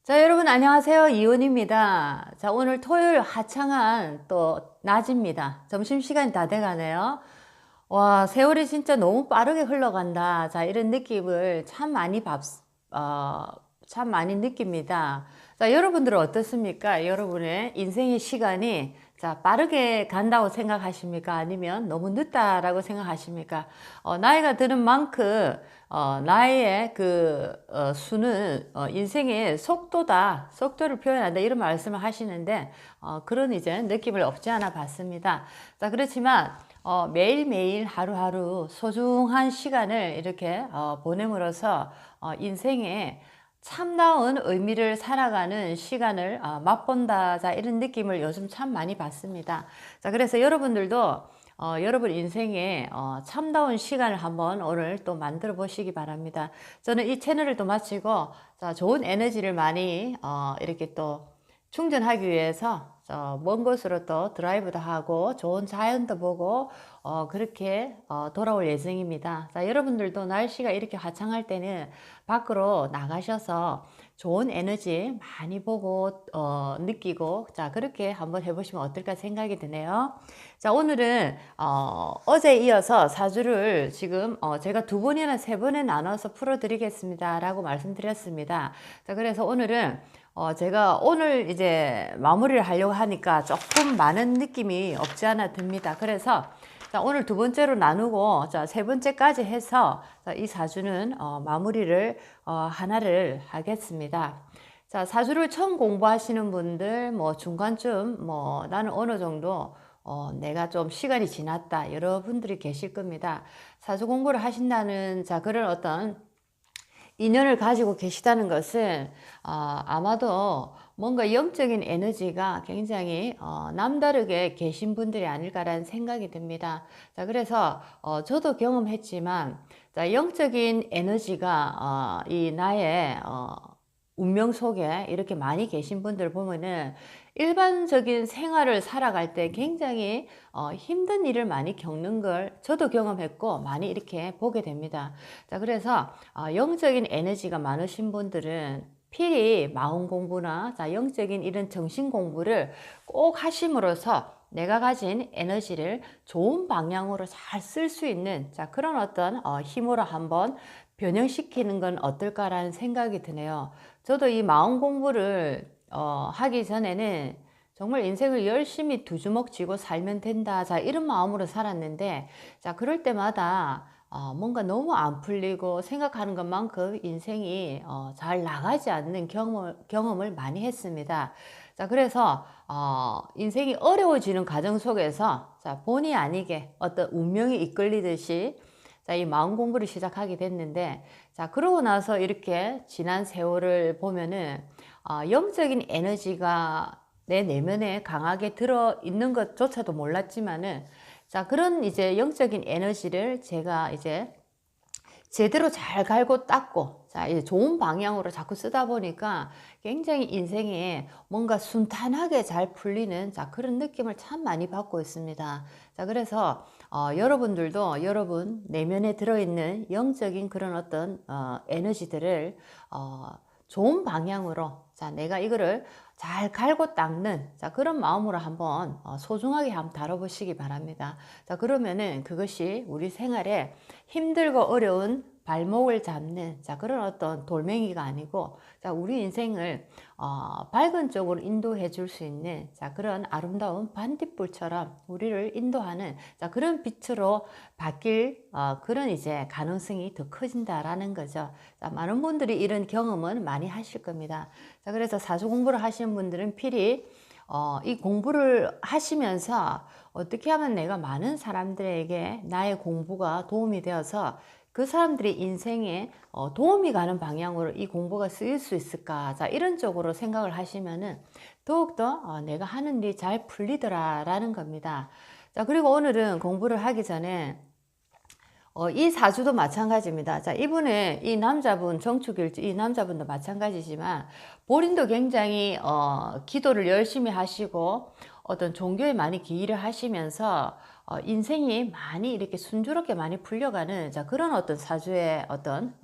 자, 여러분 안녕하세요. 이온입니다. 자, 오늘 토요일 화창한 또 낮입니다. 점심시간이 다 돼가네요. 와, 세월이 진짜 너무 빠르게 흘러간다. 자, 이런 느낌을 어, 참 많이 느낍니다. 자, 여러분들은 어떻습니까? 여러분의 인생의 시간이 자, 빠르게 간다고 생각하십니까? 아니면 너무 늦다라고 생각하십니까? 나이가 드는 만큼 나의 수는 인생의 속도다, 속도를 표현한다 이런 말씀을 하시는데 그런 이제 느낌을 없지 않아 봤습니다. 자, 그렇지만 매일매일 하루하루 소중한 시간을 이렇게 보냄으로써 인생에 참다운 의미를 살아가는 시간을 맛본다. 자, 이런 느낌을 요즘 참 많이 받습니다. 자, 그래서 여러분들도 여러분 인생에 참다운 시간을 한번 오늘 또 만들어 보시기 바랍니다. 저는 이 채널을 또 마치고 자, 좋은 에너지를 많이 이렇게 또 충전하기 위해서 먼 곳으로 또 드라이브도 하고 좋은 자연도 보고 그렇게 돌아올 예정입니다. 자, 여러분들도 날씨가 이렇게 화창할 때는 밖으로 나가셔서 좋은 에너지 많이 보고 느끼고 자, 그렇게 한번 해보시면 어떨까 생각이 드네요. 자, 오늘은 어제 이어서 사주를 지금 제가 두 번이나 세 번에 나눠서 풀어드리겠습니다 라고 말씀드렸습니다. 자, 그래서 오늘은 제가 오늘 이제 마무리를 하려고 하니까 조금 많은 느낌이 없지 않아 듭니다. 그래서 자, 오늘 두 번째로 나누고 자, 세 번째까지 해서 자, 이 사주는 마무리를 하나를 하겠습니다. 자, 사주를 처음 공부하시는 분들 뭐 중간쯤 뭐 나는 어느 정도 내가 좀 시간이 지났다 여러분들이 계실 겁니다. 사주 공부를 하신다는 자, 그런 어떤 인연을 가지고 계시다는 것은 아마도 뭔가 영적인 에너지가 굉장히 남다르게 계신 분들이 아닐까라는 생각이 듭니다. 자, 그래서 저도 경험했지만 자, 영적인 에너지가 이 나의 운명 속에 이렇게 많이 계신 분들 보면은 일반적인 생활을 살아갈 때 굉장히 힘든 일을 많이 겪는 걸 저도 경험했고 많이 이렇게 보게 됩니다. 자, 그래서 영적인 에너지가 많으신 분들은 필히 마음 공부나 자, 영적인 이런 정신 공부를 꼭 하심으로써 내가 가진 에너지를 좋은 방향으로 잘 쓸 수 있는 자, 그런 어떤 힘으로 한번 변형시키는 건 어떨까라는 생각이 드네요. 저도 이 마음 공부를 하기 전에는 정말 인생을 열심히 두 주먹 쥐고 살면 된다. 자, 이런 마음으로 살았는데, 자, 그럴 때마다 뭔가 너무 안 풀리고 생각하는 것만큼 인생이 잘 나가지 않는 경험을 많이 했습니다. 자, 그래서 인생이 어려워지는 과정 속에서 자, 본의 아니게 어떤 운명이 이끌리듯이 자, 이 마음 공부를 시작하게 됐는데, 자, 그러고 나서 이렇게 지난 세월을 보면은, 영적인 에너지가 내 내면에 강하게 들어 있는 것조차도 몰랐지만은, 자, 그런 이제 영적인 에너지를 제가 이제 제대로 잘 갈고 닦고, 자, 이제 좋은 방향으로 자꾸 쓰다 보니까 굉장히 인생에 뭔가 순탄하게 잘 풀리는, 자, 그런 느낌을 참 많이 받고 있습니다. 자, 그래서, 여러분들도 여러분 내면에 들어있는 영적인 그런 어떤, 에너지들을, 좋은 방향으로, 자, 내가 이거를 잘 갈고 닦는, 자, 그런 마음으로 한번 소중하게 한번 다뤄보시기 바랍니다. 자, 그러면은 그것이 우리 생활에 힘들고 어려운 발목을 잡는 자, 그런 어떤 돌멩이가 아니고 자, 우리 인생을 밝은 쪽으로 인도해 줄 수 있는 자, 그런 아름다운 반딧불처럼 우리를 인도하는 자, 그런 빛으로 바뀔 그런 이제 가능성이 더 커진다라는 거죠. 자, 많은 분들이 이런 경험은 많이 하실 겁니다. 자, 그래서 사주 공부를 하시는 분들은 필히 이 공부를 하시면서 어떻게 하면 내가 많은 사람들에게 나의 공부가 도움이 되어서 그 사람들의 인생에 도움이 가는 방향으로 이 공부가 쓰일 수 있을까? 자, 이런 쪽으로 생각을 하시면은 더욱더 내가 하는 일이 잘 풀리더라라는 겁니다. 자, 그리고 오늘은 공부를 하기 전에 이 사주도 마찬가지입니다. 자, 이분의 이 남자분, 정축일지 이 남자분도 마찬가지지만 본인도 굉장히 기도를 열심히 하시고 어떤 종교에 많이 기일을 하시면서 인생이 많이 이렇게 순조롭게 많이 풀려가는 자, 그런 어떤 사주의 어떤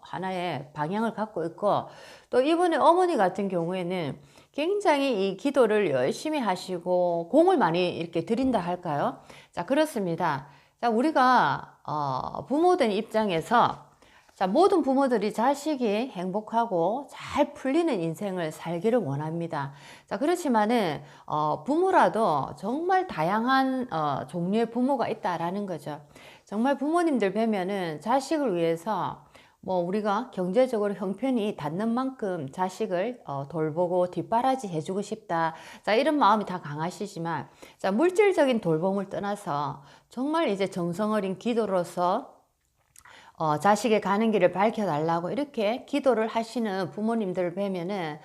하나의 방향을 갖고 있고, 또 이분의 어머니 같은 경우에는 굉장히 이 기도를 열심히 하시고 공을 많이 이렇게 들인다 할까요? 자, 그렇습니다. 자, 우리가 부모된 입장에서 자, 모든 부모들이 자식이 행복하고 잘 풀리는 인생을 살기를 원합니다. 자, 그렇지만은, 부모라도 정말 다양한, 종류의 부모가 있다라는 거죠. 정말 부모님들 뵈면은 자식을 위해서 뭐 우리가 경제적으로 형편이 닿는 만큼 자식을 돌보고 뒷바라지 해주고 싶다. 자, 이런 마음이 다 강하시지만, 자, 물질적인 돌봄을 떠나서 정말 이제 정성 어린 기도로서 자식의 가는 길을 밝혀달라고 이렇게 기도를 하시는 부모님들을 뵈면은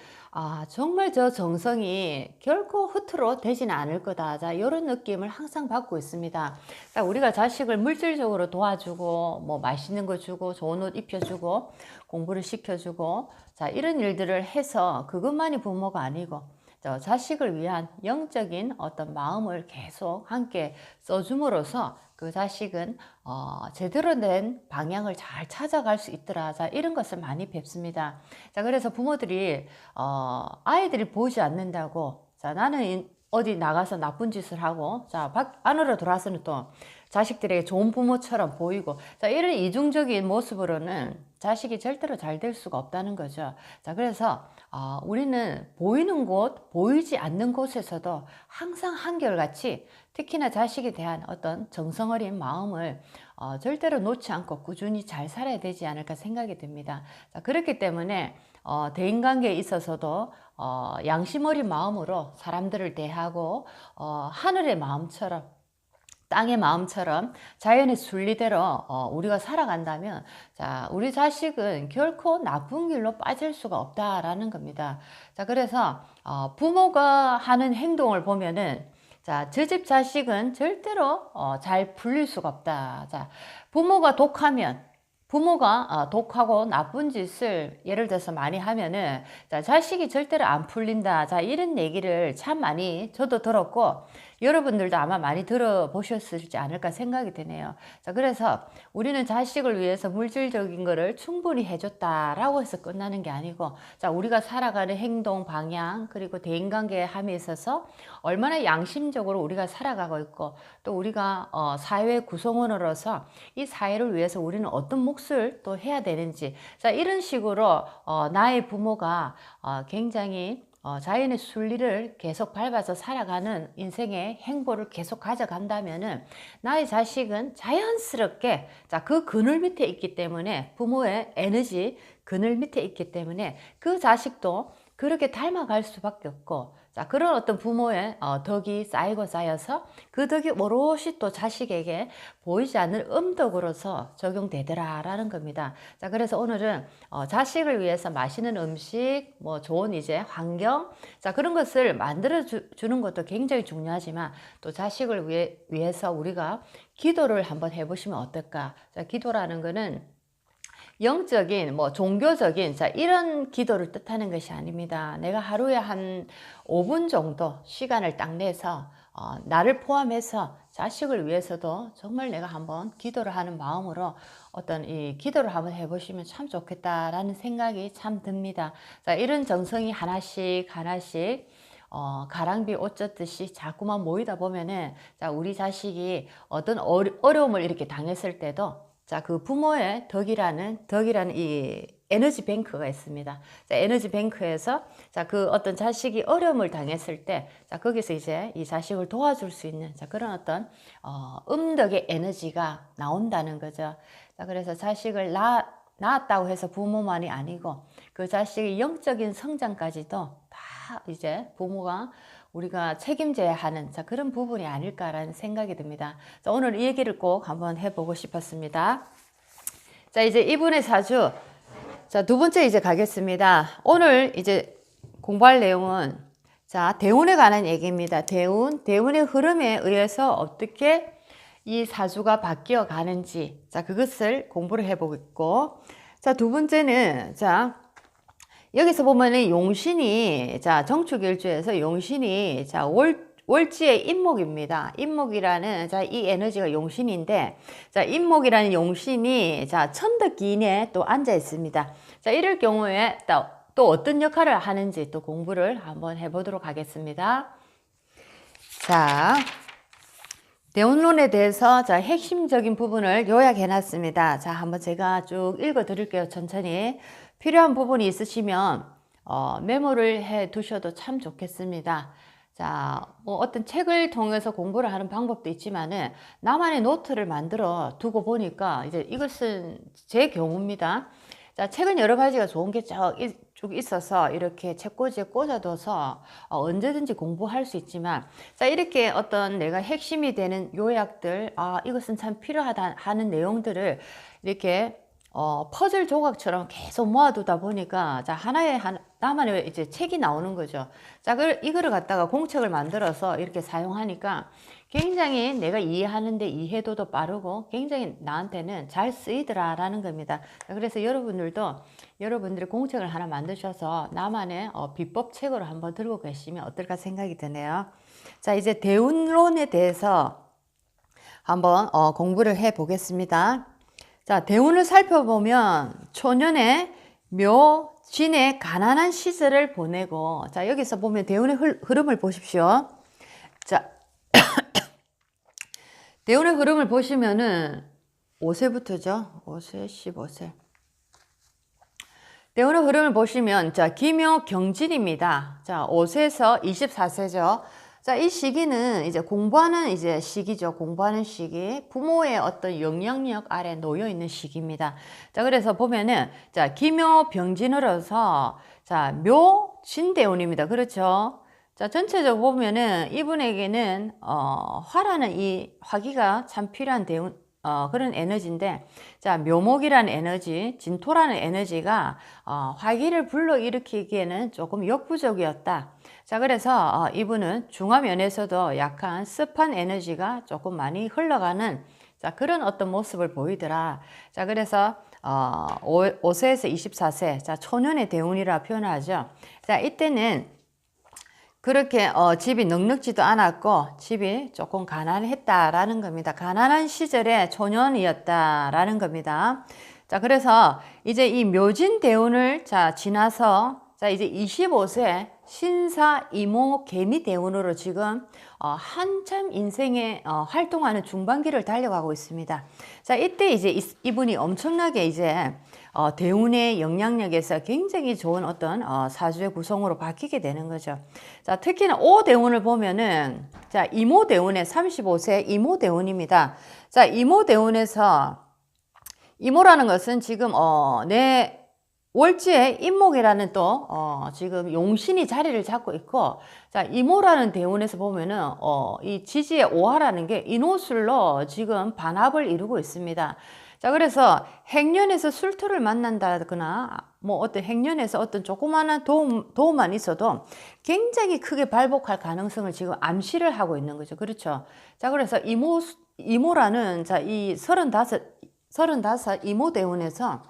정말 저 정성이 결코 허투루 되지는 않을 거다. 자, 이런 느낌을 항상 받고 있습니다. 자, 우리가 자식을 물질적으로 도와주고 뭐 맛있는 거 주고 좋은 옷 입혀주고 공부를 시켜주고 자, 이런 일들을 해서 그것만이 부모가 아니고 자식을 위한 영적인 어떤 마음을 계속 함께 써줌으로써 그 자식은 제대로 된 방향을 잘 찾아갈 수 있더라. 자, 이런 것을 많이 뵙습니다. 자, 그래서 부모들이 아이들이 보이지 않는다고 자, 나는 어디 나가서 나쁜 짓을 하고 자, 안으로 돌아서는 또 자식들에게 좋은 부모처럼 보이고 자, 이런 이중적인 모습으로는 자식이 절대로 잘 될 수가 없다는 거죠. 자, 그래서 우리는 보이는 곳, 보이지 않는 곳에서도 항상 한결같이 특히나 자식에 대한 어떤 정성 어린 마음을 절대로 놓지 않고 꾸준히 잘 살아야 되지 않을까 생각이 듭니다. 자, 그렇기 때문에 대인관계에 있어서도 양심 어린 마음으로 사람들을 대하고 하늘의 마음처럼 땅의 마음처럼 자연의 순리대로 우리가 살아간다면 자, 우리 자식은 결코 나쁜 길로 빠질 수가 없다라는 겁니다. 자, 그래서 부모가 하는 행동을 보면은 자, 저 집 자식은 절대로 잘 풀릴 수가 없다. 자, 부모가 독하고 나쁜 짓을 예를 들어서 많이 하면은 자, 자식이 절대로 안 풀린다. 자, 이런 얘기를 참 많이 저도 들었고 여러분들도 아마 많이 들어보셨을지 않을까 생각이 드네요. 자, 그래서 우리는 자식을 위해서 물질적인 거를 충분히 해줬다라고 해서 끝나는 게 아니고 자, 우리가 살아가는 행동, 방향, 그리고 대인관계에 함에 있어서 얼마나 양심적으로 우리가 살아가고 있고 또 우리가 사회 구성원으로서 이 사회를 위해서 우리는 어떤 몫을 또 해야 되는지 자, 이런 식으로 나의 부모가 굉장히 자연의 순리를 계속 밟아서 살아가는 인생의 행보를 계속 가져간다면은 나의 자식은 자연스럽게 자, 그 그늘 밑에 있기 때문에 부모의 에너지 그늘 밑에 있기 때문에 그 자식도 그렇게 닮아갈 수밖에 없고 자, 그런 어떤 부모의 덕이 쌓이고 쌓여서 그 덕이 오롯이 또 자식에게 보이지 않는 음덕으로서 적용되더라라는 겁니다. 자, 그래서 오늘은 자식을 위해서 맛있는 음식, 뭐 좋은 이제 환경, 자, 그런 것을 만들어 주는 것도 굉장히 중요하지만 또 자식을 위해서 우리가 기도를 한번 해보시면 어떨까? 자, 기도라는 거는 영적인, 뭐 종교적인 자, 이런 기도를 뜻하는 것이 아닙니다. 내가 하루에 한 5분 정도 시간을 딱 내서 나를 포함해서 자식을 위해서도 정말 내가 한번 기도를 하는 마음으로 어떤 이 기도를 한번 해보시면 참 좋겠다라는 생각이 참 듭니다. 자, 이런 정성이 하나씩 가랑비 옷 젖듯이 자꾸만 모이다 보면은 자, 우리 자식이 어떤 어려움을 이렇게 당했을 때도 자, 그 부모의 덕이라는 이 에너지 뱅크가 있습니다. 자, 에너지 뱅크에서 자, 그 어떤 자식이 어려움을 당했을 때 자, 거기서 이제 이 자식을 도와줄 수 있는 자, 그런 어떤 음덕의 에너지가 나온다는 거죠. 자, 그래서 자식을 낳았다고 해서 부모만이 아니고 그 자식의 영적인 성장까지도 다 이제 부모가 우리가 책임져야 하는 자, 그런 부분이 아닐까라는 생각이 듭니다. 자, 오늘 이 얘기를 꼭 한번 해보고 싶었습니다. 자, 이제 이분의 사주 자, 두 번째 이제 가겠습니다. 오늘 이제 공부할 내용은 자, 대운에 관한 얘기입니다. 대운의 흐름에 의해서 어떻게 이 사주가 바뀌어 가는지 자, 그것을 공부를 해보고 있고 자, 두 번째는 자, 여기서 보면은 용신이 자, 정축일주에서 용신이 자, 월지의 임목입니다. 임목이라는 자, 이 에너지가 용신인데, 자, 임목이라는 용신이 자, 천덕기인에 또 앉아 있습니다. 자, 이럴 경우에 또 어떤 역할을 하는지 또 공부를 한번 해보도록 하겠습니다. 자, 대운론에 대해서 자, 핵심적인 부분을 요약해 놨습니다. 자, 한번 제가 쭉 읽어 드릴게요. 천천히. 필요한 부분이 있으시면 메모를 해 두셔도 참 좋겠습니다. 자, 뭐 어떤 책을 통해서 공부를 하는 방법도 있지만은 나만의 노트를 만들어 두고 보니까 이제 이것은 제 경우입니다. 자, 책은 여러 가지가 좋은 게 쭉 있어서 이렇게 책꽂이에 꽂아둬서 언제든지 공부할 수 있지만, 자, 이렇게 어떤 내가 핵심이 되는 요약들, 이것은 참 필요하다 하는 내용들을 이렇게 퍼즐 조각처럼 계속 모아두다 보니까, 자, 나만의 이제 책이 나오는 거죠. 자, 이거를 갖다가 공책을 만들어서 이렇게 사용하니까 굉장히 내가 이해하는데 이해도도 빠르고 굉장히 나한테는 잘 쓰이더라라는 겁니다. 자, 그래서 여러분들이 공책을 하나 만드셔서 나만의 비법책으로 한번 들고 계시면 어떨까 생각이 드네요. 자, 이제 대운론에 대해서 한번 공부를 해 보겠습니다. 자, 대운을 살펴보면 초년에 묘진의 가난한 시절을 보내고, 자, 여기서 보면 대운의 흐름을 보십시오. 자, 대운의 흐름을 보시면은 5세부터죠. 5세, 15세. 대운의 흐름을 보시면, 자, 기묘 경진입니다. 자, 5세에서 24세죠. 자, 이 시기는 이제 공부하는 이제 시기죠. 공부하는 시기. 부모의 어떤 영향력 아래 놓여 있는 시기입니다. 자, 그래서 보면은, 자, 기묘 병진으로서, 자, 묘진대운입니다. 그렇죠. 자, 전체적으로 보면은 이분에게는, 화라는 이 화기가 참 필요한 대운, 그런 에너지인데, 자, 묘목이라는 에너지, 진토라는 에너지가, 화기를 불러일으키기에는 조금 역부족이었다. 자, 그래서 이분은 중화면에서도 약간 습한 에너지가 조금 많이 흘러가는, 자, 그런 어떤 모습을 보이더라. 자, 그래서 5세에서 24세, 자, 초년의 대운이라 표현하죠. 자, 이때는 그렇게 집이 넉넉지도 않았고 집이 조금 가난했다라는 겁니다. 가난한 시절에 초년이었다라는 겁니다. 자, 그래서 이제 이 묘진 대운을 자 지나서 자 이제 25세 신사 이모 개미 대운으로 지금 한참 인생에 활동하는 중반기를 달려가고 있습니다. 자, 이때 이제 이분이 엄청나게 이제 대운의 영향력에서 굉장히 좋은 어떤 사주의 구성으로 바뀌게 되는 거죠. 자, 특히나 오대운을 보면은 자, 이모대운의 35세 이모대운입니다. 자, 이모대운에서 이모라는 것은 지금 내 월지에 임목이라는 또 지금 용신이 자리를 잡고 있고, 자, 이모라는 대운에서 보면은 이 지지의 오화라는 게 인호술로 지금 반합을 이루고 있습니다. 자, 그래서 행년에서 술토를 만난다거나 뭐 어떤 행년에서 어떤 조그마한 도움만 있어도 굉장히 크게 발복할 가능성을 지금 암시를 하고 있는 거죠. 그렇죠. 자, 그래서 이모라는 자, 이 35 이모 대운에서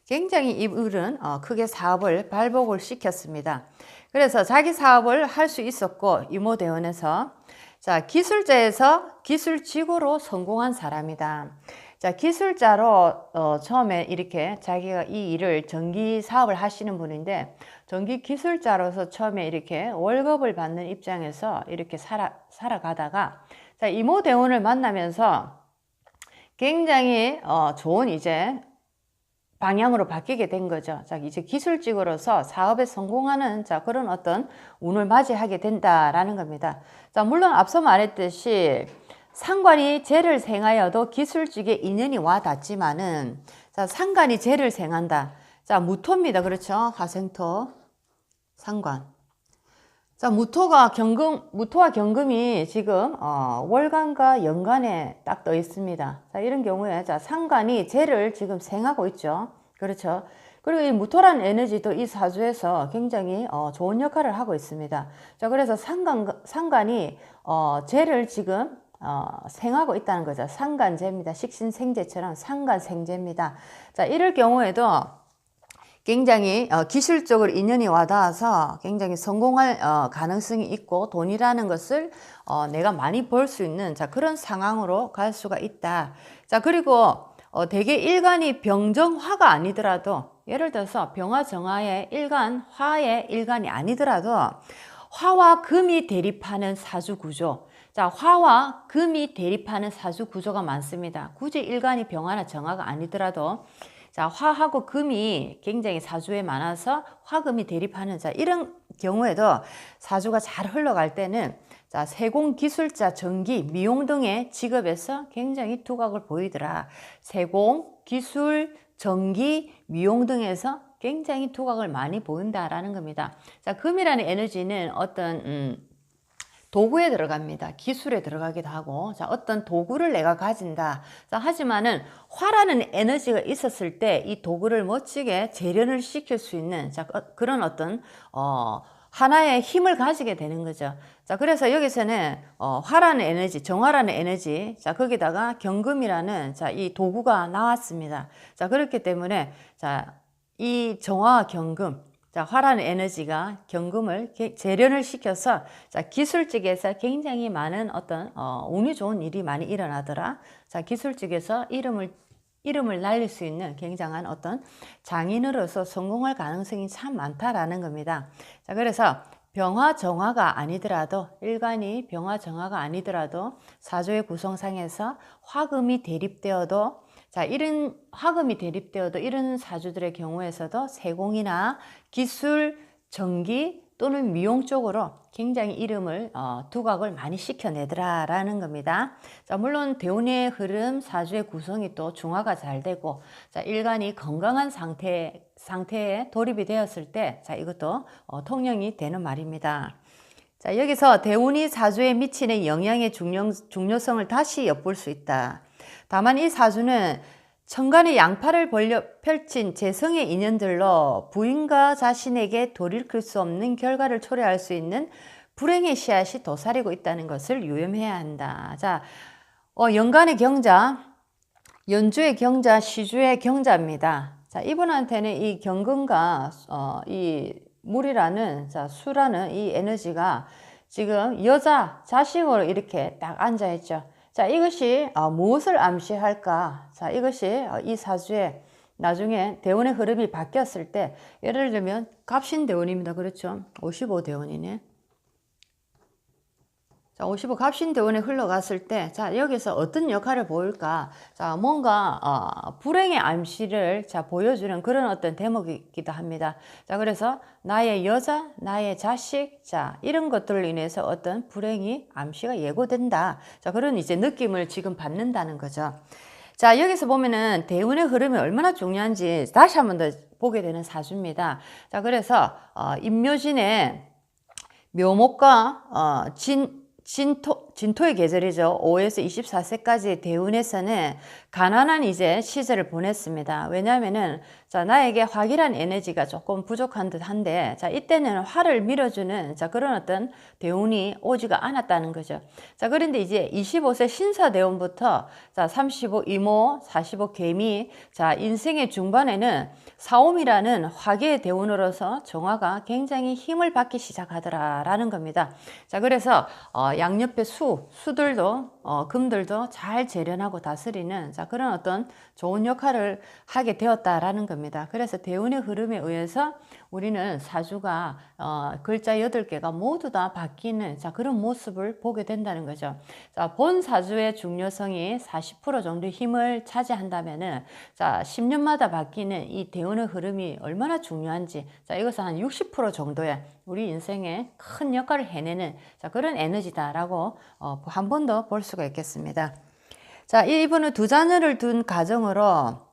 굉장히 이분은 크게 사업을 발복을 시켰습니다. 그래서 자기 사업을 할 수 있었고, 이모 대운에서 자, 기술자에서 기술직으로 성공한 사람이다. 자, 기술자로 처음에 이렇게 자기가 이 일을 전기 사업을 하시는 분인데, 전기 기술자로서 처음에 이렇게 월급을 받는 입장에서 이렇게 살아가다가 자, 이모 대운을 만나면서 굉장히 좋은 이제 방향으로 바뀌게 된 거죠. 자, 이제 기술직으로서 사업에 성공하는 자, 그런 어떤 운을 맞이하게 된다라는 겁니다. 자, 물론 앞서 말했듯이 상관이 재를 생하여도 기술직에 인연이 와 닿지만은 자, 상관이 재를 생한다. 자, 무토입니다. 그렇죠? 화생토, 상관. 자, 무토와 경금이 지금 월간과 연간에 딱 떠 있습니다. 자, 이런 경우에 자, 상관이 재를 지금 생하고 있죠. 그렇죠. 그리고 이 무토라는 에너지도 이 사주에서 굉장히 좋은 역할을 하고 있습니다. 자, 그래서 상관이 재를 지금 생하고 있다는 거죠. 상간재입니다. 식신생재처럼 상간생재입니다. 자, 이럴 경우에도 굉장히 기술적으로 인연이 와닿아서 굉장히 성공할 가능성이 있고 돈이라는 것을 내가 많이 벌 수 있는 자 그런 상황으로 갈 수가 있다. 자 그리고 대개 일간이 병정화가 아니더라도 예를 들어서 병화정화의 일간, 화의 일간이 아니더라도 화와 금이 대립하는 사주 구조. 자, 화와 금이 대립하는 사주 구조가 많습니다. 굳이 일간이 병화나 정화가 아니더라도 자, 화하고 금이 굉장히 사주에 많아서 화금이 대립하는 자 이런 경우에도 사주가 잘 흘러갈 때는 자, 세공, 기술자, 전기, 미용 등의 직업에서 굉장히 두각을 보이더라. 세공, 기술, 전기, 미용 등에서 굉장히 두각을 많이 보인다라는 겁니다. 자, 금이라는 에너지는 어떤 도구에 들어갑니다. 기술에 들어가기도 하고, 자, 어떤 도구를 내가 가진다. 자, 하지만은 화라는 에너지가 있었을 때 이 도구를 멋지게 재련을 시킬 수 있는, 자, 그런 어떤, 하나의 힘을 가지게 되는 거죠. 자, 그래서 여기서는, 화라는 에너지, 정화라는 에너지, 자, 거기다가 경금이라는, 자, 이 도구가 나왔습니다. 자, 그렇기 때문에, 자, 이 정화와 경금, 자, 화라는 에너지가 경금을 재련을 시켜서 자, 기술직에서 굉장히 많은 어떤 운이 좋은 일이 많이 일어나더라. 자, 기술직에서 이름을 날릴 수 있는 굉장한 어떤 장인으로서 성공할 가능성이 참 많다라는 겁니다. 자, 그래서 병화 정화가 아니더라도 일간이 병화 정화가 아니더라도 사주의 구성상에서 화금이 대립되어도 자, 이런 화금이 대립되어도 이런 사주들의 경우에서도 세공이나 기술, 전기 또는 미용 쪽으로 굉장히 이름을 두각을 많이 시켜내더라라는 겁니다. 자, 물론 대운의 흐름, 사주의 구성이 또 중화가 잘 되고 자, 일간이 건강한 상태에 돌입이 되었을 때 자, 이것도 통용이 되는 말입니다. 자, 여기서 대운이 사주에 미치는 영향의 중요성을 다시 엿볼 수 있다. 다만 이 사주는 천간의 양팔을 펼친 재성의 인연들로 부인과 자신에게 돌이킬 수 없는 결과를 초래할 수 있는 불행의 씨앗이 도사리고 있다는 것을 유념해야 한다. 자, 연간의 경자, 연주의 경자, 시주의 경자입니다. 자, 이분한테는 이 경금과 이 물이라는 자, 수라는 이 에너지가 지금 여자, 자식으로 이렇게 딱 앉아 있죠. 자, 이것이 무엇을 암시할까? 자, 이것이 이 사주에 나중에 대운의 흐름이 바뀌었을 때 예를 들면 갑신대운입니다. 그렇죠? 55대운이네. 자, 55 갑신대운에 흘러갔을 때, 자, 여기서 어떤 역할을 보일까? 자, 뭔가, 불행의 암시를, 자, 보여주는 그런 어떤 대목이기도 합니다. 자, 그래서 나의 여자, 나의 자식, 자, 이런 것들로 인해서 어떤 불행이 암시가 예고된다. 자, 그런 이제 느낌을 지금 받는다는 거죠. 자, 여기서 보면은 대운의 흐름이 얼마나 중요한지 다시 한 번 더 보게 되는 사주입니다. 자, 그래서, 임묘진의 묘목과, 진토의 계절이죠. 5에서 24세까지 대운에서는 가난한 이제 시절을 보냈습니다. 왜냐하면은 자, 나에게 화기란 에너지가 조금 부족한 듯한데 자, 이때는 화를 밀어주는 자, 그런 어떤 대운이 오지가 않았다는 거죠. 자, 그런데 이제 25세 신사대운부터 자, 35 이모, 45 개미, 자, 인생의 중반에는 사옴이라는 화기의 대운으로서 정화가 굉장히 힘을 받기 시작하더라라는 겁니다. 자, 그래서 양옆에 수들도 금들도 잘 재련하고 다스리는 자, 그런 어떤 좋은 역할을 하게 되었다라는 겁니다. 그래서 대운의 흐름에 의해서 우리는 사주가 글자 8개가 모두 다 바뀌는 자, 그런 모습을 보게 된다는 거죠. 자, 본 사주의 중요성이 40% 정도의 힘을 차지한다면은 자, 10년마다 바뀌는 이 대운의 흐름이 얼마나 중요한지 자, 이것은 한 60% 정도의 우리 인생에 큰 역할을 해내는 자, 그런 에너지다라고 한 번 더 볼 수가 있겠습니다. 자, 이분은 두 자녀를 둔 가정으로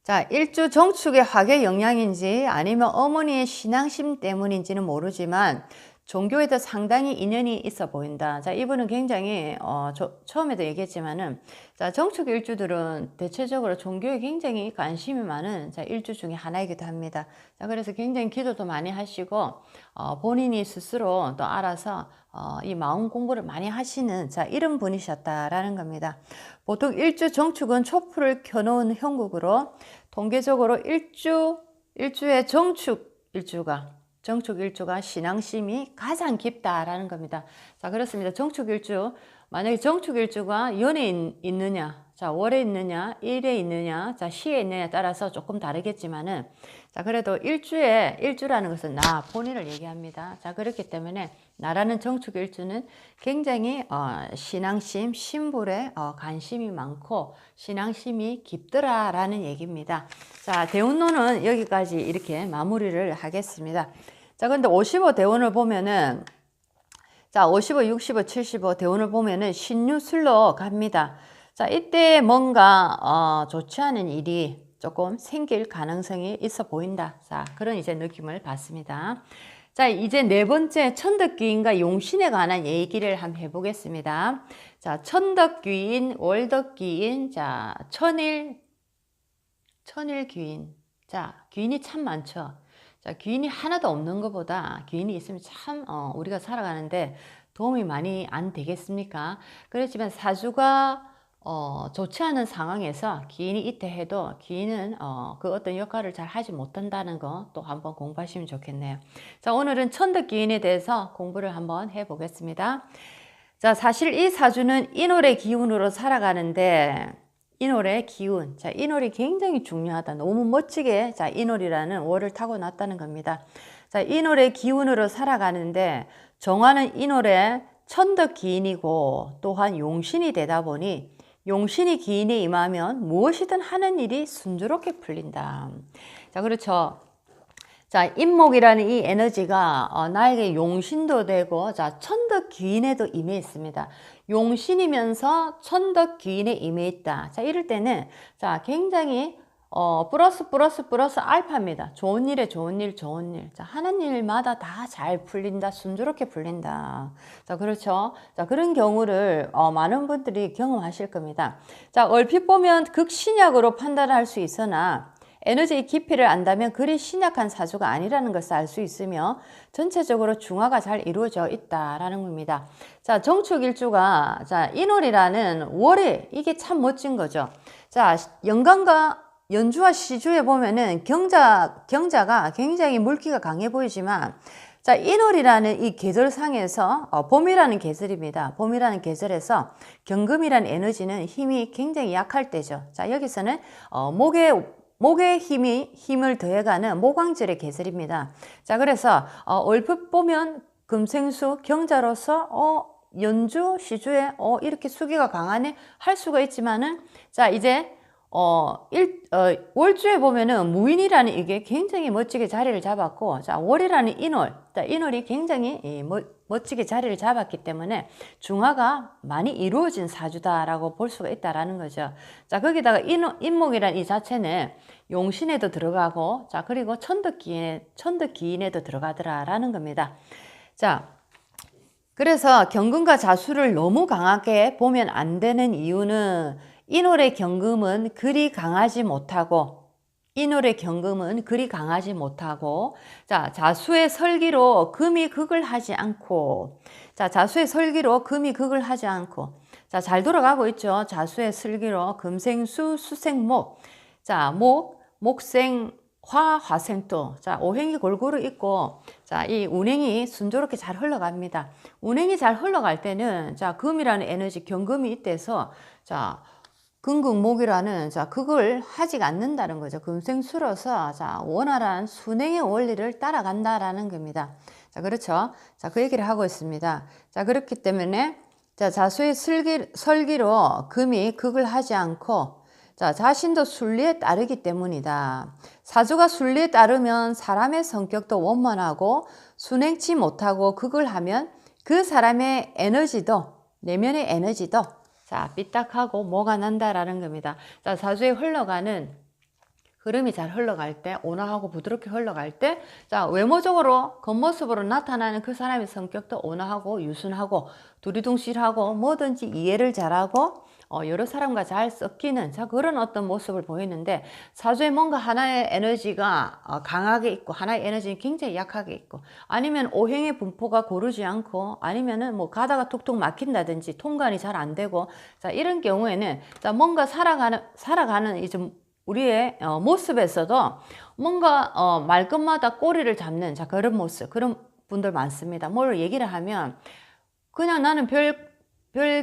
자, 일주 정축의 화계 영향인지 아니면 어머니의 신앙심 때문인지는 모르지만 종교에도 상당히 인연이 있어 보인다. 자, 이분은 굉장히 처음에도 얘기했지만은 자, 정축 일주들은 대체적으로 종교에 굉장히 관심이 많은 자, 일주 중에 하나이기도 합니다. 자, 그래서 굉장히 기도도 많이 하시고 본인이 스스로 또 알아서 이 마음 공부를 많이 하시는 자, 이런 분이셨다라는 겁니다. 보통 일주 정축은 촛불을 켜놓은 형국으로 통계적으로 일주의 정축 일주가 신앙심이 가장 깊다라는 겁니다. 자, 그렇습니다. 정축 일주, 만약에 정축 일주가 연에 있느냐, 자, 월에 있느냐, 일에 있느냐, 자, 시에 있느냐에 따라서 조금 다르겠지만은, 자, 그래도 일주라는 것은 나 본인을 얘기합니다. 자, 그렇기 때문에 나라는 정축 일주는 굉장히 신앙심, 신불에 관심이 많고 신앙심이 깊더라라는 얘기입니다. 자, 대운론은 여기까지 이렇게 마무리를 하겠습니다. 자, 근데 55 대운을 보면은, 자, 55, 65, 75 대운을 보면은 신유술로 갑니다. 자, 이때 뭔가 좋지 않은 일이 조금 생길 가능성이 있어 보인다. 자, 그런 이제 느낌을 받습니다. 자, 이제 네 번째 천덕귀인과 용신에 관한 얘기를 한번 해보겠습니다. 자, 천덕귀인, 월덕귀인, 자, 천일귀인. 자, 귀인이 참 많죠. 자, 귀인이 하나도 없는 것보다 귀인이 있으면 참 우리가 살아가는데 도움이 많이 안 되겠습니까? 그렇지만 사주가 좋지 않은 상황에서 귀인이 있다 해도 귀인은 그 어떤 역할을 잘 하지 못한다는 거 또 한번 공부하시면 좋겠네요. 자, 오늘은 천덕귀인에 대해서 공부를 한번 해보겠습니다. 자, 사실 이 사주는 인월의 기운으로 살아가는데 인월의 기운, 자, 인월이 굉장히 중요하다. 너무 멋지게 자, 인월이라는 월을 타고났다는 겁니다. 자, 인월의 기운으로 살아가는데 정화는 인월의 천덕기인이고 또한 용신이 되다 보니 용신이 기인에 임하면 무엇이든 하는 일이 순조롭게 풀린다. 자, 그렇죠. 자, 인목이라는 이 에너지가 나에게 용신도 되고, 자, 천덕귀인에도 임해 있습니다. 용신이면서 천덕귀인에 임해 있다. 자, 이럴 때는, 자, 굉장히, 플러스 알파입니다. 좋은 일에 좋은 일. 자, 하는 일마다 다 잘 풀린다. 순조롭게 풀린다. 자, 그렇죠. 자, 그런 경우를, 많은 분들이 경험하실 겁니다. 자, 얼핏 보면 극신약으로 판단할 수 있으나, 에너지의 깊이를 안다면 그리 신약한 사주가 아니라는 것을 알 수 있으며 전체적으로 중화가 잘 이루어져 있다라는 겁니다. 자, 정축일주가 자, 인월이라는 월에 이게 참 멋진 거죠. 자, 연간과 연주와 시주에 보면은 경자가 굉장히 물기가 강해 보이지만 자, 인월이라는 이 계절상에서 봄이라는 계절입니다. 봄이라는 계절에서 경금이라는 에너지는 힘이 굉장히 약할 때죠. 자, 여기서는 목의 힘을 더해가는 모광절의 계절입니다. 자, 그래서 얼핏 보면 금생수 경자로서 연주 시주에 이렇게 수기가 강하네 할 수가 있지만은 자, 이제 월주에 보면은 무인이라는 이게 굉장히 멋지게 자리를 잡았고, 자, 월이라는 인월, 자, 인월이 굉장히 멋지게 자리를 잡았기 때문에 중화가 많이 이루어진 사주다라고 볼 수가 있다라는 거죠. 자, 거기다가 인목이라는 이 자체는 용신에도 들어가고, 자, 그리고 천덕기인에도 들어가더라라는 겁니다. 자, 그래서 경금과 자수를 너무 강하게 보면 안 되는 이유는 인월의 경금은 그리 강하지 못하고 자, 자수의 설기로 금이 극을 하지 않고 자, 잘 돌아가고 있죠. 자수의 설기로 금생수 수생목, 자, 목생 화생토, 자, 오행이 골고루 있고, 자, 이 운행이 순조롭게 잘 흘러갑니다. 운행이 잘 흘러갈 때는, 자, 금이라는 에너지, 경금이 이때서, 자, 금극목이라는, 자, 그걸 하지 않는다는 거죠. 금생수로서, 자, 원활한 순행의 원리를 따라간다라는 겁니다. 자, 그렇죠. 자, 그 얘기를 하고 있습니다. 자, 그렇기 때문에, 자, 자수의 설기로 금이 극을 하지 않고, 자, 자신도 순리에 따르기 때문이다. 사주가 순리에 따르면 사람의 성격도 원만하고 순행치 못하고 극을 하면 그 사람의 에너지도, 내면의 에너지도 자, 삐딱하고 뭐가 난다라는 겁니다. 자, 사주에 흘러가는 흐름이 잘 흘러갈 때, 온화하고 부드럽게 흘러갈 때, 자, 외모적으로, 겉모습으로 나타나는 그 사람의 성격도 온화하고 유순하고 두리둥실하고 뭐든지 이해를 잘하고 여러 사람과 잘 섞이는 자, 그런 어떤 모습을 보이는데 사주에 뭔가 하나의 에너지가 강하게 있고 하나의 에너지는 굉장히 약하게 있고 아니면 오행의 분포가 고르지 않고 아니면은 뭐 가다가 툭툭 막힌다든지 통관이 잘 안 되고 자, 이런 경우에는 자, 뭔가 살아가는 이제 우리의 모습에서도 뭔가 말끝마다 꼬리를 잡는 자 그런 모습 그런 분들 많습니다. 뭘 얘기를 하면 그냥 나는 별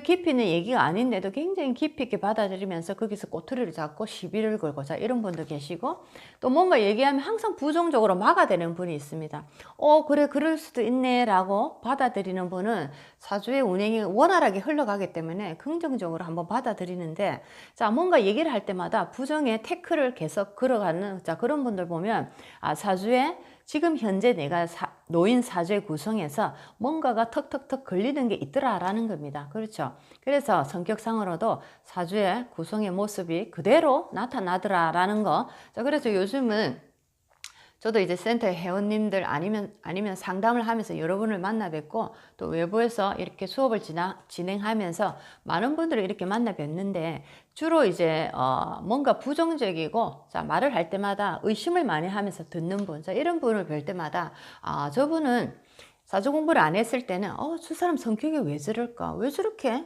깊이 있는 얘기가 아닌데도 굉장히 깊이 있게 받아들이면서 거기서 꼬투리를 잡고 시비를 걸고 자 이런 분도 계시고 또 뭔가 얘기하면 항상 부정적으로 막아대는 분이 있습니다. 그래 그럴 수도 있네 라고 받아들이는 분은 사주의 운행이 원활하게 흘러가기 때문에 긍정적으로 한번 받아들이는데 자 뭔가 얘기를 할 때마다 부정의 태클을 계속 걸어가는 자 그런 분들 보면 사주에 지금 현재 내가 놓인 사주의 구성에서 뭔가가 턱턱턱 걸리는 게 있더라라는 겁니다. 그렇죠? 그래서 성격상으로도 사주의 구성의 모습이 그대로 나타나더라라는 거. 자, 그래서 요즘은 저도 이제 센터 회원님들 아니면 상담을 하면서 여러분을 만나 뵙고 또 외부에서 이렇게 수업을 진행하면서 많은 분들을 이렇게 만나 뵙는데 주로 이제 뭔가 부정적이고 자 말을 할 때마다 의심을 많이 하면서 듣는 분, 자 이런 분을 뵐 때마다 저분은 사주 공부를 안 했을 때는 저 사람 성격이 왜 저럴까? 왜 저렇게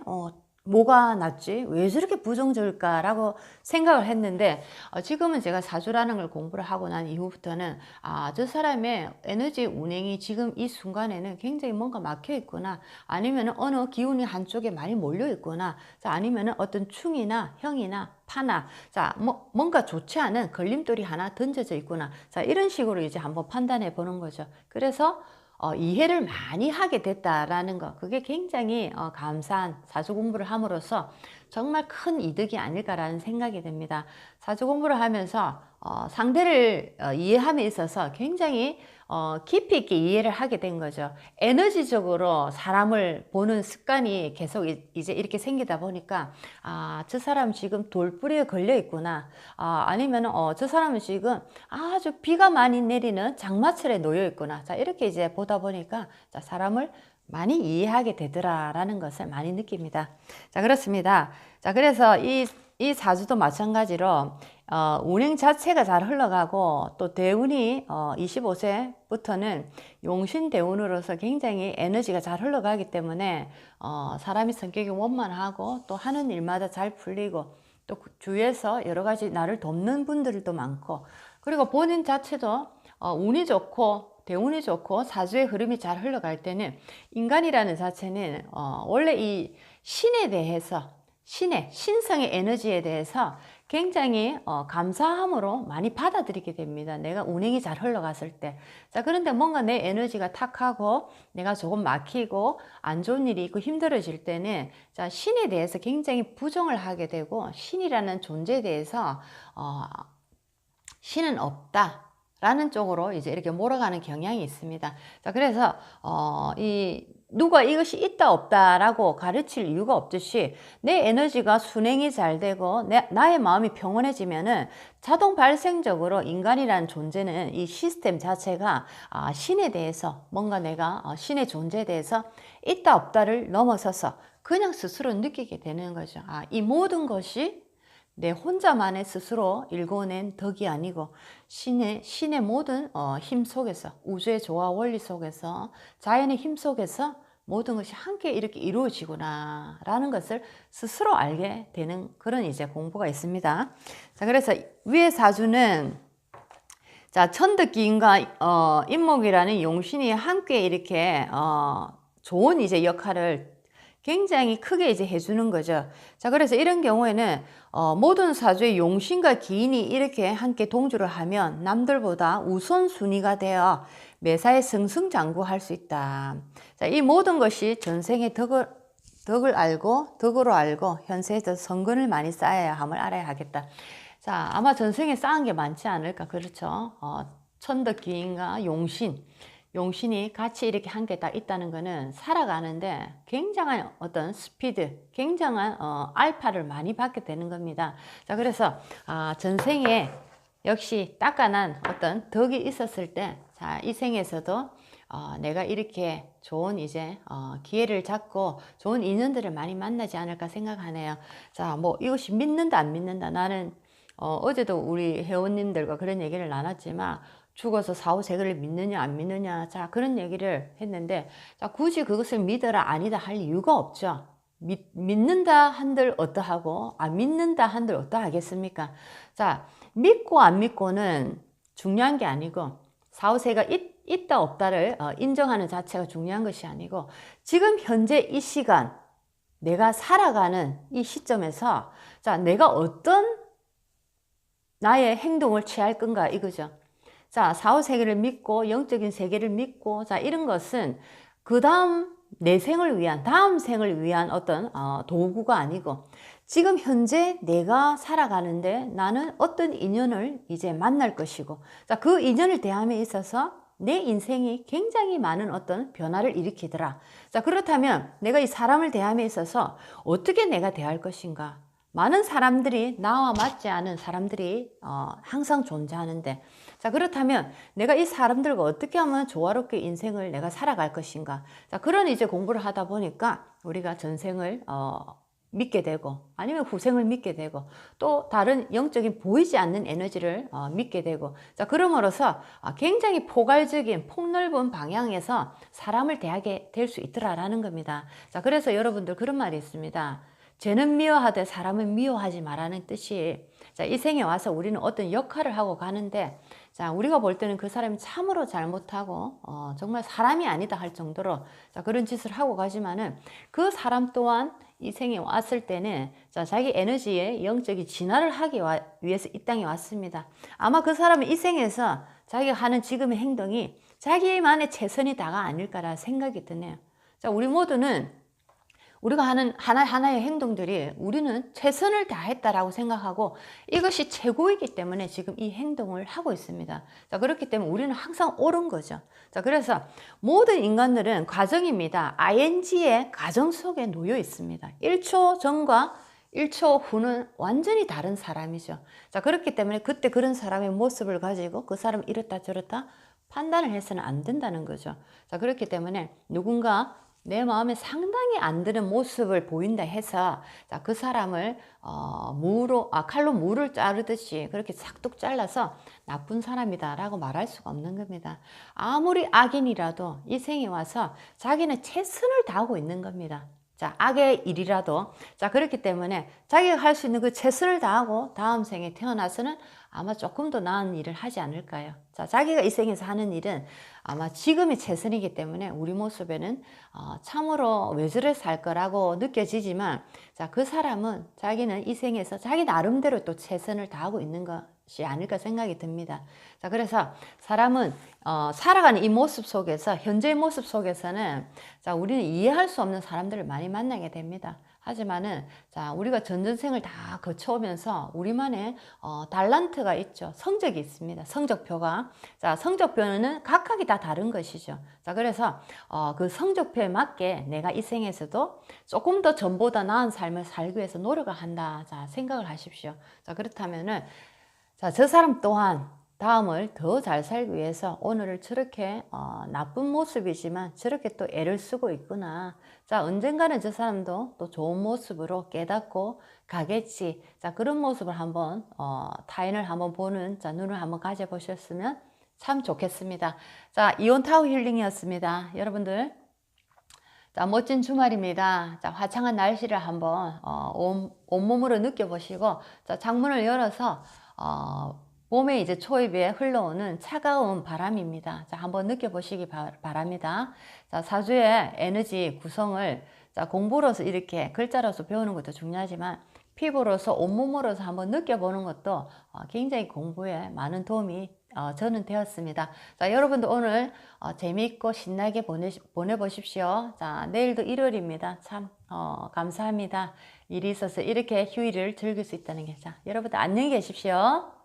뭐가 낫지? 왜 저렇게 부정적일까라고 생각을 했는데 지금은 제가 사주라는 걸 공부를 하고 난 이후부터는 저 사람의 에너지 운행이 지금 이 순간에는 굉장히 뭔가 막혀 있구나 아니면 어느 기운이 한쪽에 많이 몰려 있구나 자 아니면 어떤 충이나 형이나 파나 자 뭔가 좋지 않은 걸림돌이 하나 던져져 있구나 자 이런 식으로 이제 한번 판단해 보는 거죠. 그래서 이해를 많이 하게 됐다라는 거 그게 굉장히 감사한 사주 공부를 함으로써 정말 큰 이득이 아닐까라는 생각이 듭니다. 사주 공부를 하면서 상대를 이해함에 있어서 굉장히 깊이 있게 이해를 하게 된 거죠. 에너지적으로 사람을 보는 습관이 계속 이제 이렇게 생기다 보니까 저 사람 지금 돌뿌리에 걸려 있구나 아니면 저 사람은 지금 아주 비가 많이 내리는 장마철에 놓여 있구나 자 이렇게 이제 보다 보니까 자 사람을 많이 이해하게 되더라라는 것을 많이 느낍니다. 자 그렇습니다. 자 그래서 이 사주도 마찬가지로 운행 자체가 잘 흘러가고 또 대운이 25세부터는 용신대운으로서 굉장히 에너지가 잘 흘러가기 때문에 사람이 성격이 원만하고 또 하는 일마다 잘 풀리고 또 주위에서 여러 가지 나를 돕는 분들도 많고 그리고 본인 자체도 운이 좋고 대운이 좋고 사주의 흐름이 잘 흘러갈 때는 인간이라는 자체는 원래 이 신에 대해서 신성의 에너지에 대해서 굉장히 감사함으로 많이 받아들이게 됩니다. 내가 운행이 잘 흘러갔을 때. 자, 그런데 뭔가 내 에너지가 탁하고 내가 조금 막히고 안 좋은 일이 있고 힘들어질 때는 자, 신에 대해서 굉장히 부정을 하게 되고 신이라는 존재에 대해서 신은 없다. 라는 쪽으로 이제 이렇게 몰아가는 경향이 있습니다. 자, 그래서 누가 이것이 있다 없다라고 가르칠 이유가 없듯이 내 에너지가 순행이 잘 되고 나의 마음이 평온해지면은 자동 발생적으로 인간이라는 존재는 이 시스템 자체가 신에 대해서 뭔가 내가 신의 존재에 대해서 있다 없다를 넘어서서 그냥 스스로 느끼게 되는 거죠. 이 모든 것이 내 혼자만의 스스로 일궈낸 덕이 아니고 신의 모든 힘 속에서 우주의 조화 원리 속에서 자연의 힘 속에서 모든 것이 함께 이렇게 이루어지구나 라는 것을 스스로 알게 되는 그런 이제 공부가 있습니다. 자 그래서 위의 사주는 자 천득기인과 인목이라는 용신이 함께 이렇게 좋은 이제 역할을 굉장히 크게 이제 해주는 거죠. 자, 그래서 이런 경우에는 모든 사주의 용신과 기인이 이렇게 함께 동조를 하면 남들보다 우선순위가 되어 매사에 승승장구할 수 있다. 자, 이 모든 것이 전생의 덕을 알고 덕으로 알고 현세에서 성근을 많이 쌓아야 함을 알아야 하겠다. 자, 아마 전생에 쌓은 게 많지 않을까 그렇죠. 천덕기인과 용신이 같이 이렇게 함께 딱 있다는 것은 살아가는데 굉장한 어떤 스피드, 굉장한 알파를 많이 받게 되는 겁니다. 자, 그래서 전생에 역시 따끈한 어떤 덕이 있었을 때, 자, 이 생에서도 내가 이렇게 좋은 이제 기회를 잡고 좋은 인연들을 많이 만나지 않을까 생각하네요. 자, 뭐 이것이 믿는다 안 믿는다. 나는 어제도 우리 회원님들과 그런 얘기를 나눴지만 죽어서 사후세계를 믿느냐 안 믿느냐 자 그런 얘기를 했는데 자 굳이 그것을 믿어라 아니다 할 이유가 없죠. 믿는다 한들 어떠하고 안 믿는다 한들 어떠하겠습니까? 자 믿고 안 믿고는 중요한 게 아니고 사후세가 있다 없다를 인정하는 자체가 중요한 것이 아니고 지금 현재 이 시간 내가 살아가는 이 시점에서 자, 내가 어떤 나의 행동을 취할 건가 이거죠. 자, 사후세계를 믿고 영적인 세계를 믿고 자, 이런 것은 그 다음 내 생을 위한 다음 생을 위한 어떤 도구가 아니고 지금 현재 내가 살아가는데 나는 어떤 인연을 이제 만날 것이고 자, 그 인연을 대함에 있어서 내 인생이 굉장히 많은 어떤 변화를 일으키더라. 자, 그렇다면 내가 이 사람을 대함에 있어서 어떻게 내가 대할 것인가? 많은 사람들이 나와 맞지 않은 사람들이 항상 존재하는데 자, 그렇다면 내가 이 사람들과 어떻게 하면 조화롭게 인생을 내가 살아갈 것인가? 자, 그런 이제 공부를 하다 보니까 우리가 전생을 믿게 되고 아니면 후생을 믿게 되고 또 다른 영적인 보이지 않는 에너지를 믿게 되고 자, 그럼으로써 굉장히 포괄적인 폭넓은 방향에서 사람을 대하게 될 수 있더라라는 겁니다. 자, 그래서 여러분들 그런 말이 있습니다. 죄는 미워하되 사람은 미워하지 말라는 뜻이 자, 이 생에 와서 우리는 어떤 역할을 하고 가는데 자, 우리가 볼 때는 그 사람이 참으로 잘못하고 정말 사람이 아니다 할 정도로 자, 그런 짓을 하고 가지만은 그 사람 또한 이 생에 왔을 때는 자, 자기 에너지의 영적인 진화를 하기 위해서 이 땅에 왔습니다. 아마 그 사람은 이 생에서 자기가 하는 지금의 행동이 자기만의 최선이다가 아닐까라 생각이 드네요. 자, 우리 모두는 우리가 하는 하나의 행동들이 우리는 최선을 다했다라고 생각하고 이것이 최고이기 때문에 지금 이 행동을 하고 있습니다. 자, 그렇기 때문에 우리는 항상 옳은 거죠. 자, 그래서 모든 인간들은 과정입니다. ing의 과정 속에 놓여 있습니다. 1초 전과 1초 후는 완전히 다른 사람이죠. 자, 그렇기 때문에 그때 그런 사람의 모습을 가지고 그 사람 이렇다 저렇다 판단을 해서는 안 된다는 거죠. 자, 그렇기 때문에 누군가 내 마음에 상당히 안 드는 모습을 보인다 해서 자, 그 사람을 칼로 무를 자르듯이 그렇게 싹둑 잘라서 나쁜 사람이다 라고 말할 수가 없는 겁니다. 아무리 악인이라도 이 생에 와서 자기는 최선을 다하고 있는 겁니다. 자, 악의 일이라도 자, 그렇기 때문에 자기가 할 수 있는 그 최선을 다하고 다음 생에 태어나서는 아마 조금 더 나은 일을 하지 않을까요? 자, 자기가 이 생에서 하는 일은 아마 지금의 최선이기 때문에 우리 모습에는 참으로 왜 저래서 할 거라고 느껴지지만 자, 그 사람은 자기는 이 생에서 자기 나름대로 또 최선을 다하고 있는 것이 아닐까 생각이 듭니다. 자, 그래서 사람은 살아가는 이 모습 속에서 현재의 모습 속에서는 자, 우리는 이해할 수 없는 사람들을 많이 만나게 됩니다. 하지만은 자, 우리가 전전생을 다 거쳐오면서 우리만의 달란트가 있죠. 성적이 있습니다. 성적표가. 자, 성적표는 각각이 다 다른 것이죠. 자, 그래서 그 성적표에 맞게 내가 이 생에서도 조금 더 전보다 나은 삶을 살기 위해서 노력을 한다. 자, 생각을 하십시오. 자, 그렇다면은 자, 저 사람 또한 다음을 더 잘 살기 위해서 오늘을 저렇게 나쁜 모습이지만 저렇게 또 애를 쓰고 있구나. 자, 언젠가는 저 사람도 또 좋은 모습으로 깨닫고 가겠지. 자, 그런 모습을 한번 타인을 한번 보는 자, 눈을 한번 가져보셨으면 참 좋겠습니다. 자, 이온타워 힐링이었습니다. 여러분들 자, 멋진 주말입니다. 자, 화창한 날씨를 한번 온몸으로 느껴보시고 자, 창문을 열어서 봄에 이제 초입에 흘러오는 차가운 바람입니다. 자, 한번 느껴보시기 바랍니다. 자, 사주의 에너지 구성을 자, 공부로서 이렇게 글자로서 배우는 것도 중요하지만 피부로서 온몸으로서 한번 느껴보는 것도 굉장히 공부에 많은 도움이 저는 되었습니다. 자, 여러분도 오늘 재미있고 신나게 보내보십시오. 자, 내일도 일요일입니다. 참 감사합니다. 일이 있어서 이렇게 휴일을 즐길 수 있다는 게. 자, 여러분들 안녕히 계십시오.